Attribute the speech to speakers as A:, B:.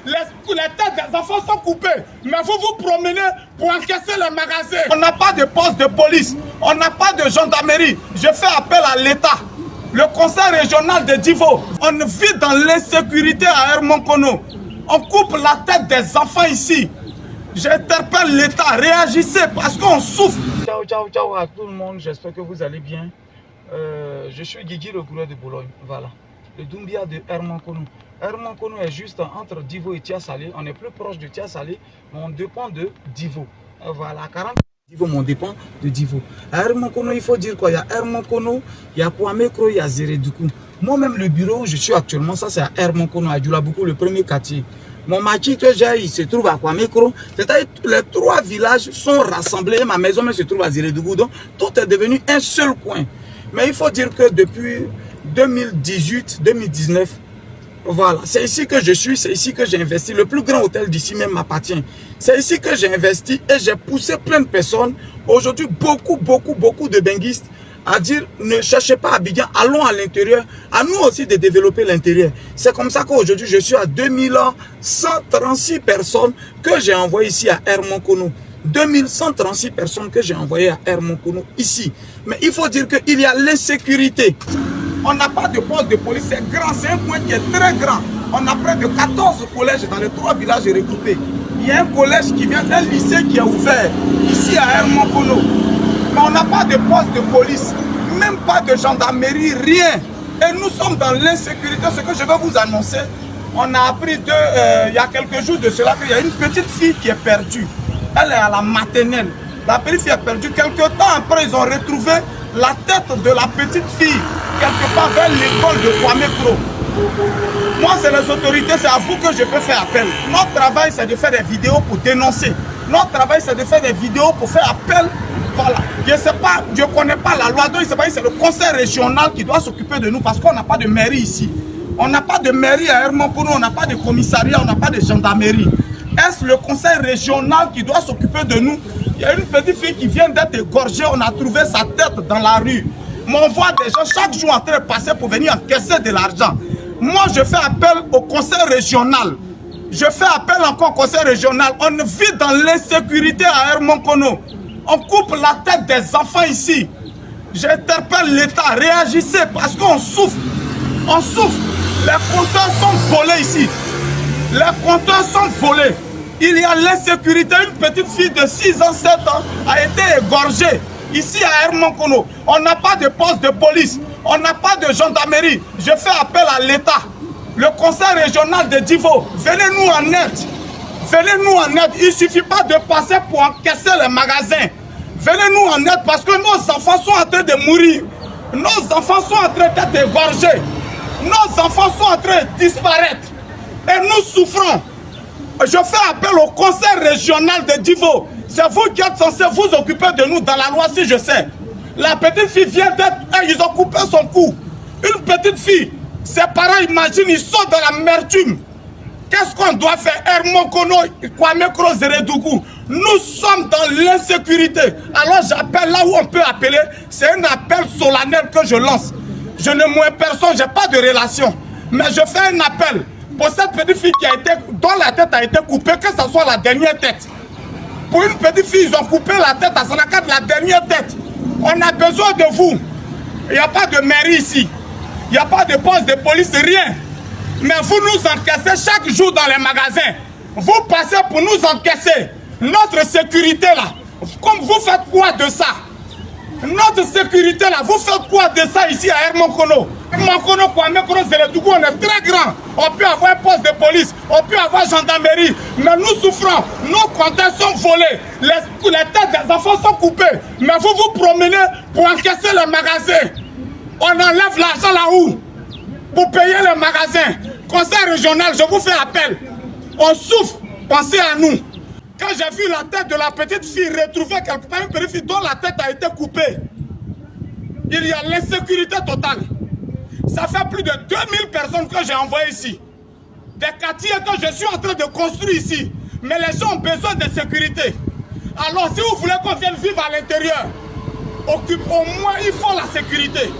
A: Les têtes des enfants sont coupées. Mais vous vous promenez pour encaisser les magasins. On n'a pas de poste de police. On n'a pas de gendarmerie. Je fais appel à l'État. Le conseil régional de Divo. On vit dans l'insécurité à Hermonkono. On coupe la tête des enfants ici. J'interpelle l'État. Réagissez parce qu'on souffre.
B: Ciao, ciao, ciao à tout le monde. J'espère que vous allez bien. Je suis Guigui, le gouverneur de Boulogne. Voilà. Le Doumbia de Hermonkono. Hermonkono est juste entre Divo et Tia-Salé. On est plus proche de Tia-Salé, mais on dépend de Divo. Voilà, 40 Divo, on dépend de Divo. À Hermonkono, il faut dire quoi? Il y a Hermonkono, il y a Kwamekro, il y a Zéredoukou. Moi-même, le bureau où je suis actuellement, ça c'est à Hermonkono, à Djoulaboukou, le premier quartier. Mon maquis que j'ai, il se trouve à Kwamekro. C'est-à-dire que les 3 villages sont rassemblés. Ma maison même se trouve à Zéredoukou. Donc, tout est devenu un seul coin. Mais il faut dire que depuis 2018-2019, voilà, c'est ici que je suis, c'est ici que j'ai investi. Le plus grand hôtel d'ici même m'appartient. C'est ici que j'ai investi et j'ai poussé plein de personnes. Aujourd'hui, beaucoup de benguistes à dire ne cherchez pas Abidjan, allons à l'intérieur. À nous aussi de développer l'intérieur. C'est comme ça qu'aujourd'hui, je suis à 2136 personnes que j'ai envoyées ici à Hermonkono. 2136 personnes que j'ai envoyées à Hermonkono ici. Mais il faut dire qu'il y a l'insécurité. On n'a pas de poste de police, c'est grand, c'est un point qui est très grand. On a près de 14 collèges dans les 3 villages regroupés. Il y a un collège qui vient d'un lycée qui est ouvert ici à Hermonkono. Mais on n'a pas de poste de police, même pas de gendarmerie, rien. Et nous sommes dans l'insécurité. Ce que je vais vous annoncer, on a appris il y a quelques jours de cela qu'il y a une petite fille qui est perdue. Elle est à la maternelle. La petite fille est perdue. Quelques temps après, ils ont retrouvé la tête de la petite fille quelque part vers l'école de Kwamekro. Moi, c'est les autorités, c'est à vous que je peux faire appel. Notre travail, c'est de faire des vidéos pour dénoncer. Notre travail, c'est de faire des vidéos pour faire appel. Voilà. Je ne sais pas, je ne connais pas la loi, donc c'est le conseil régional qui doit s'occuper de nous parce qu'on n'a pas de mairie ici. On n'a pas de mairie à Hermonkono, on n'a pas de commissariat, on n'a pas de gendarmerie. Est-ce le conseil régional qui doit s'occuper de nous? Il y a une petite fille qui vient d'être égorgée, on a trouvé sa tête dans la rue. Mais on voit des gens chaque jour en train de passer pour venir encaisser de l'argent. Moi, je fais appel au conseil régional. Je fais appel encore au conseil régional. On vit dans l'insécurité à Hermonkono. On coupe la tête des enfants ici. J'interpelle l'État. Réagissez parce qu'on souffre. On souffre. Les compteurs sont volés ici. Les compteurs sont volés. Il y a l'insécurité. Une petite fille de 6 ans, 7 ans a été égorgée ici à Hermonkono. On n'a pas de poste de police. On n'a pas de gendarmerie. Je fais appel à l'État. Le conseil régional de Divo, venez-nous en aide. Venez-nous en aide. Il ne suffit pas de passer pour encaisser les magasins. Venez-nous en aide parce que nos enfants sont en train de mourir. Nos enfants sont en train d'être égorgés. Nos enfants sont en train de disparaître. Et nous souffrons. Je fais appel au conseil régional de Divo. C'est vous qui êtes censé vous occuper de nous dans la loi, si je sais. La petite fille vient d'être... Ils ont coupé son cou. Une petite fille. Ses parents, imaginent, ils sont dans l'amertume. Qu'est-ce qu'on doit faire? Hermonkono, Kwamekro, Zéredoukou. Nous sommes dans l'insécurité. Alors j'appelle là où on peut appeler. C'est un appel solennel que je lance. Je ne mouais personne, je n'ai pas de relation. Mais je fais un appel pour cette petite fille dont la tête a été coupée, que ce soit la dernière tête. Pour une petite fille, ils ont coupé la tête à Sanaka de la dernière tête. On a besoin de vous. Il n'y a pas de mairie ici. Il n'y a pas de poste de police, rien. Mais vous nous encaissez chaque jour dans les magasins. Vous passez pour nous encaisser. Notre sécurité là, comme vous faites quoi de ça? Notre sécurité là, vous faites quoi de ça ici à Hermonkono? Hermonkono, Kwamekro, Zéredoukou, on est très grand. On peut avoir un poste de police, on peut avoir gendarmerie. Mais nous souffrons, nos compteurs sont volés. Les têtes des enfants sont coupées. Mais vous vous promenez pour encaisser les magasins. On enlève l'argent là-haut pour payer les magasins. Conseil régional, je vous fais appel. On souffre, pensez à nous. Quand j'ai vu la tête de la petite fille retrouvée quelque part, une petite fille dont la tête a été coupée, il y a l'insécurité totale. Ça fait plus de 2000 personnes que j'ai envoyées ici. Des quartiers que je suis en train de construire ici. Mais les gens ont besoin de sécurité. Alors si vous voulez qu'on vienne vivre à l'intérieur, au moins il faut la sécurité.